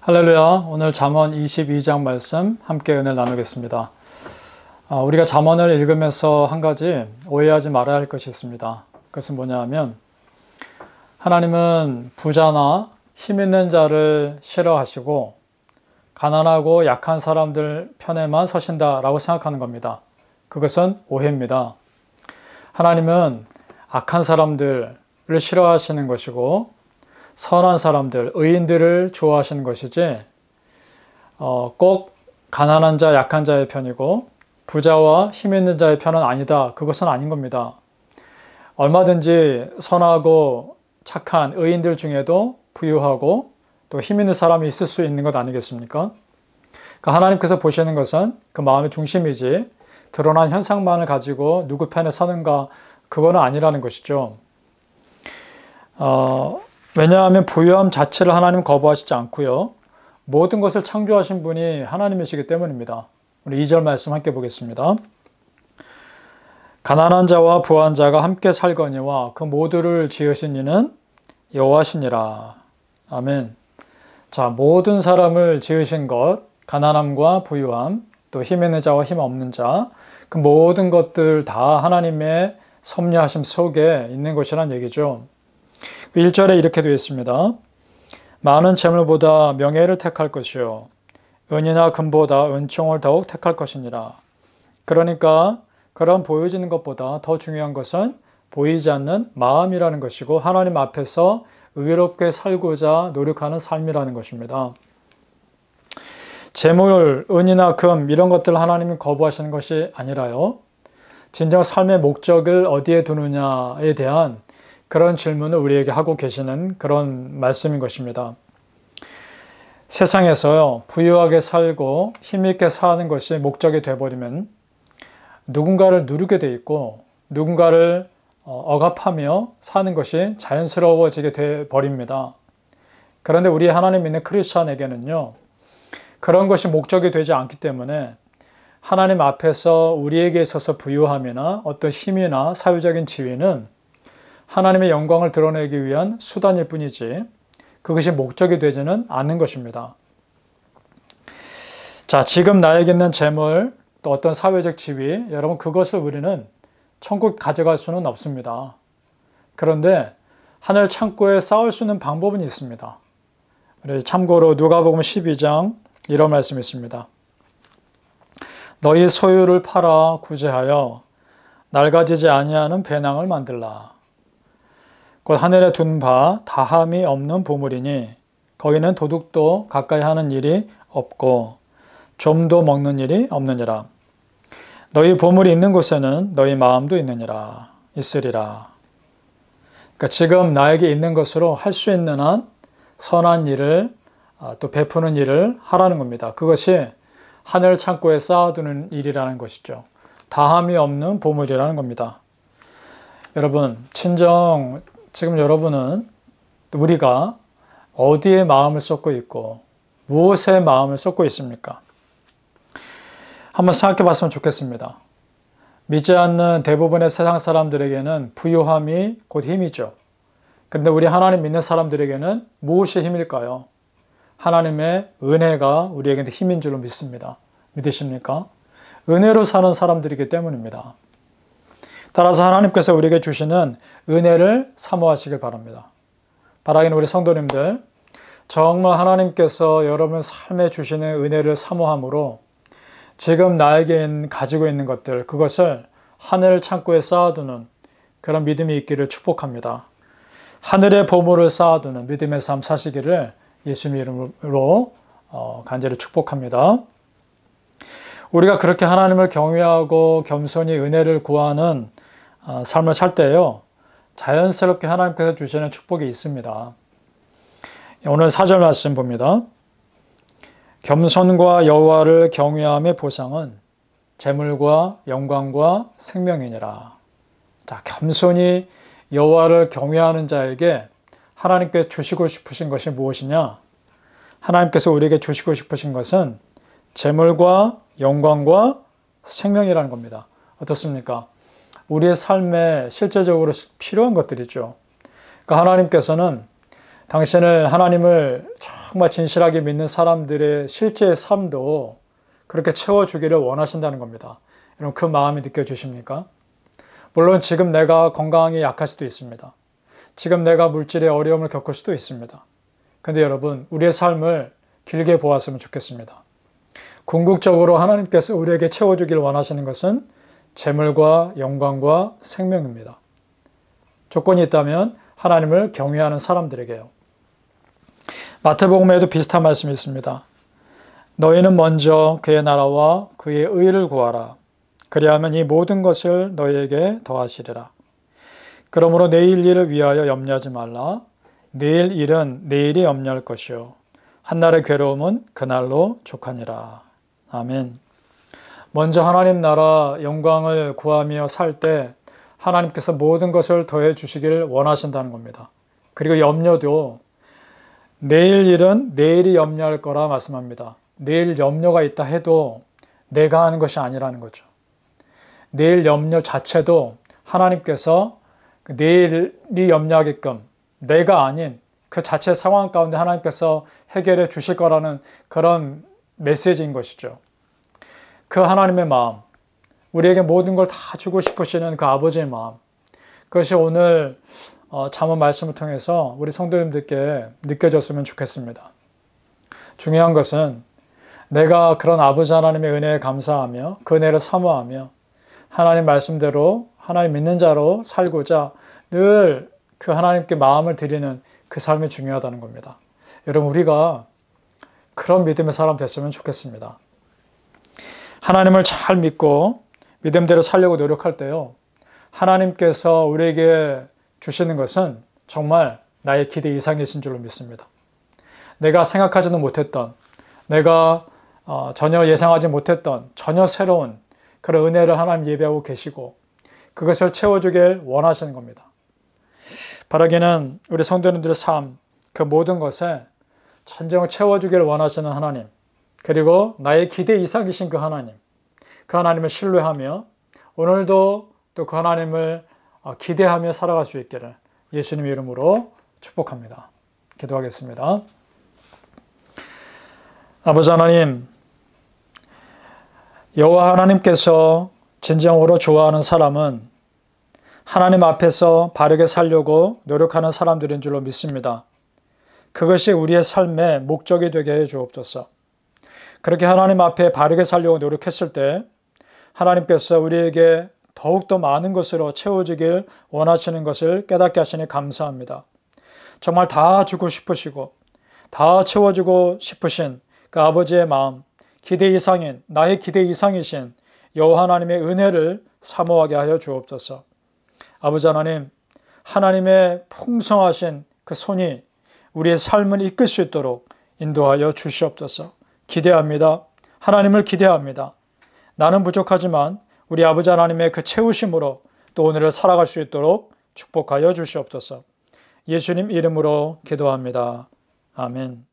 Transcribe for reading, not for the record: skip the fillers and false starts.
할렐루야. 오늘 잠언 22장 말씀 함께 은혜를 나누겠습니다. 우리가 잠언을 읽으면서 한 가지 오해하지 말아야 할 것이 있습니다. 그것은 뭐냐 하면 하나님은 부자나 힘 있는 자를 싫어하시고 가난하고 약한 사람들 편에만 서신다라고 생각하는 겁니다. 그것은 오해입니다. 하나님은 악한 사람들을 싫어하시는 것이고 선한 사람들, 의인들을 좋아하시는 것이지 꼭 가난한 자, 약한 자의 편이고 부자와 힘 있는 자의 편은 아니다. 그것은 아닌 겁니다. 얼마든지 선하고 착한 의인들 중에도 부유하고 또 힘 있는 사람이 있을 수 있는 것 아니겠습니까? 그러니까 하나님께서 보시는 것은 그 마음의 중심이지 드러난 현상만을 가지고 누구 편에 서는가 그거는 아니라는 것이죠. 왜냐하면 부유함 자체를 하나님 거부하시지 않고요. 모든 것을 창조하신 분이 하나님이시기 때문입니다. 우리 2절 말씀 함께 보겠습니다. 가난한 자와 부한 자가 함께 살거니와 그 모두를 지으신 이는 여호와시니라. 아멘. 자, 모든 사람을 지으신 것, 가난함과 부유함, 또 힘 있는 자와 힘 없는 자, 그 모든 것들 다 하나님의 섭리하심 속에 있는 것이란 얘기죠. 1절에 이렇게 되어 있습니다. 많은 재물보다 명예를 택할 것이요 은이나 금보다 은총을 더욱 택할 것이니라. 그러니까 그런 보여지는 것보다 더 중요한 것은 보이지 않는 마음이라는 것이고 하나님 앞에서 의롭게 살고자 노력하는 삶이라는 것입니다. 재물, 은이나 금 이런 것들을 하나님이 거부하시는 것이 아니라요. 진정 삶의 목적을 어디에 두느냐에 대한 그런 질문을 우리에게 하고 계시는 그런 말씀인 것입니다. 세상에서요, 부유하게 살고 힘있게 사는 것이 목적이 되어버리면 누군가를 누르게 돼 있고 누군가를 억압하며 사는 것이 자연스러워지게 되어버립니다. 그런데 우리 하나님 믿는 크리스찬에게는요, 그런 것이 목적이 되지 않기 때문에 하나님 앞에서 우리에게 있어서 부유함이나 어떤 힘이나 사회적인 지위는 하나님의 영광을 드러내기 위한 수단일 뿐이지 그것이 목적이 되지는 않는 것입니다. 자, 지금 나에게 있는 재물, 또 어떤 사회적 지위, 여러분 그것을 우리는 천국 가져갈 수는 없습니다. 그런데 하늘 창고에 쌓을 수 있는 방법은 있습니다. 참고로 누가복음 12장 이런 말씀이 있습니다. 너희 소유를 팔아 구제하여 낡아지지 아니하는 배낭을 만들라. 곧 하늘에 둔 바 다함이 없는 보물이니 거기는 도둑도 가까이 하는 일이 없고 좀도 먹는 일이 없느니라. 너희 보물이 있는 곳에는 너희 마음도 있으리라. 그러니까 지금 나에게 있는 것으로 할 수 있는 한 선한 일을 또 베푸는 일을 하라는 겁니다. 그것이 하늘 창고에 쌓아두는 일이라는 것이죠. 다함이 없는 보물이라는 겁니다. 여러분, 친정 지금 여러분은 우리가 어디에 마음을 쏟고 있고 무엇에 마음을 쏟고 있습니까? 한번 생각해 봤으면 좋겠습니다. 믿지 않는 대부분의 세상 사람들에게는 부유함이 곧 힘이죠. 그런데 우리 하나님 믿는 사람들에게는 무엇이 힘일까요? 하나님의 은혜가 우리에게는 힘인 줄로 믿습니다. 믿으십니까? 은혜로 사는 사람들이기 때문입니다. 따라서 하나님께서 우리에게 주시는 은혜를 사모하시길 바랍니다. 바라기는 우리 성도님들 정말 하나님께서 여러분 삶에 주시는 은혜를 사모함으로 지금 나에게 가지고 있는 것들 그것을 하늘 창고에 쌓아두는 그런 믿음이 있기를 축복합니다. 하늘의 보물을 쌓아두는 믿음의 삶 사시기를 예수님 이름으로 간절히 축복합니다. 우리가 그렇게 하나님을 경외하고 겸손히 은혜를 구하는 삶을 살 때요, 자연스럽게 하나님께서 주시는 축복이 있습니다. 오늘 4절 말씀 봅니다. 겸손과 여호와를 경외함의 보상은 재물과 영광과 생명이니라. 자, 겸손히 여호와를 경외하는 자에게 하나님께 주시고 싶으신 것이 무엇이냐? 하나님께서 우리에게 주시고 싶으신 것은 재물과 영광과 생명이라는 겁니다. 어떻습니까? 우리의 삶에 실제적으로 필요한 것들이죠. 그러니까 하나님께서는 당신을 하나님을 정말 진실하게 믿는 사람들의 실제의 삶도 그렇게 채워주기를 원하신다는 겁니다. 여러분 그 마음이 느껴지십니까? 물론 지금 내가 건강이 약할 수도 있습니다. 지금 내가 물질의 어려움을 겪을 수도 있습니다. 근데 여러분 우리의 삶을 길게 보았으면 좋겠습니다. 궁극적으로 하나님께서 우리에게 채워주기를 원하시는 것은 재물과 영광과 생명입니다. 조건이 있다면 하나님을 경외하는 사람들에게요. 마태복음에도 비슷한 말씀이 있습니다. 너희는 먼저 그의 나라와 그의 의를 구하라. 그리하면 이 모든 것을 너희에게 더하시리라. 그러므로 내일 일을 위하여 염려하지 말라. 내일 일은 내일이 염려할 것이요 한날의 괴로움은 그날로 족하니라. 아멘. 먼저 하나님 나라 영광을 구하며 살 때 하나님께서 모든 것을 더해 주시기를 원하신다는 겁니다. 그리고 염려도 내일 일은 내일이 염려할 거라 말씀합니다. 내일 염려가 있다 해도 내가 하는 것이 아니라는 거죠. 내일 염려 자체도 하나님께서 내일이 염려하게끔 내가 아닌 그 자체 상황 가운데 하나님께서 해결해 주실 거라는 그런 메시지인 것이죠. 그 하나님의 마음, 우리에게 모든 걸 다 주고 싶으시는 그 아버지의 마음, 그것이 오늘 잠언 말씀을 통해서 우리 성도님들께 느껴졌으면 좋겠습니다. 중요한 것은 내가 그런 아버지 하나님의 은혜에 감사하며 그 은혜를 사모하며 하나님 말씀대로 하나님 믿는 자로 살고자 늘 그 하나님께 마음을 드리는 그 삶이 중요하다는 겁니다. 여러분 우리가 그런 믿음의 사람 됐으면 좋겠습니다. 하나님을 잘 믿고 믿음대로 살려고 노력할 때요. 하나님께서 우리에게 주시는 것은 정말 나의 기대 이상이신 줄로 믿습니다. 내가 생각하지도 못했던, 내가 전혀 예상하지 못했던 전혀 새로운 그런 은혜를 하나님 예배하고 계시고 그것을 채워주길 원하시는 겁니다. 바라기는 우리 성도님들의 삶, 그 모든 것에 전쟁을 채워주기를 원하시는 하나님, 그리고 나의 기대 이상이신 그 하나님을 신뢰하며 오늘도 또 그 하나님을 기대하며 살아갈 수 있기를 예수님의 이름으로 축복합니다. 기도하겠습니다. 아버지 하나님, 여호와 하나님께서 진정으로 좋아하는 사람은 하나님 앞에서 바르게 살려고 노력하는 사람들인 줄로 믿습니다. 그것이 우리의 삶의 목적이 되게 해 주옵소서. 그렇게 하나님 앞에 바르게 살려고 노력했을 때 하나님께서 우리에게 더욱더 많은 것으로 채워주길 원하시는 것을 깨닫게 하시니 감사합니다. 정말 다 주고 싶으시고 다 채워주고 싶으신 그 아버지의 마음, 기대 이상인, 나의 기대 이상이신 여호와 하나님의 은혜를 사모하게 하여 주옵소서. 아버지 하나님, 하나님의 풍성하신 그 손이 우리의 삶을 이끌 수 있도록 인도하여 주시옵소서. 기대합니다. 하나님을 기대합니다. 나는 부족하지만 우리 아버지 하나님의 그 채우심으로 또 오늘을 살아갈 수 있도록 축복하여 주시옵소서. 예수님 이름으로 기도합니다. 아멘.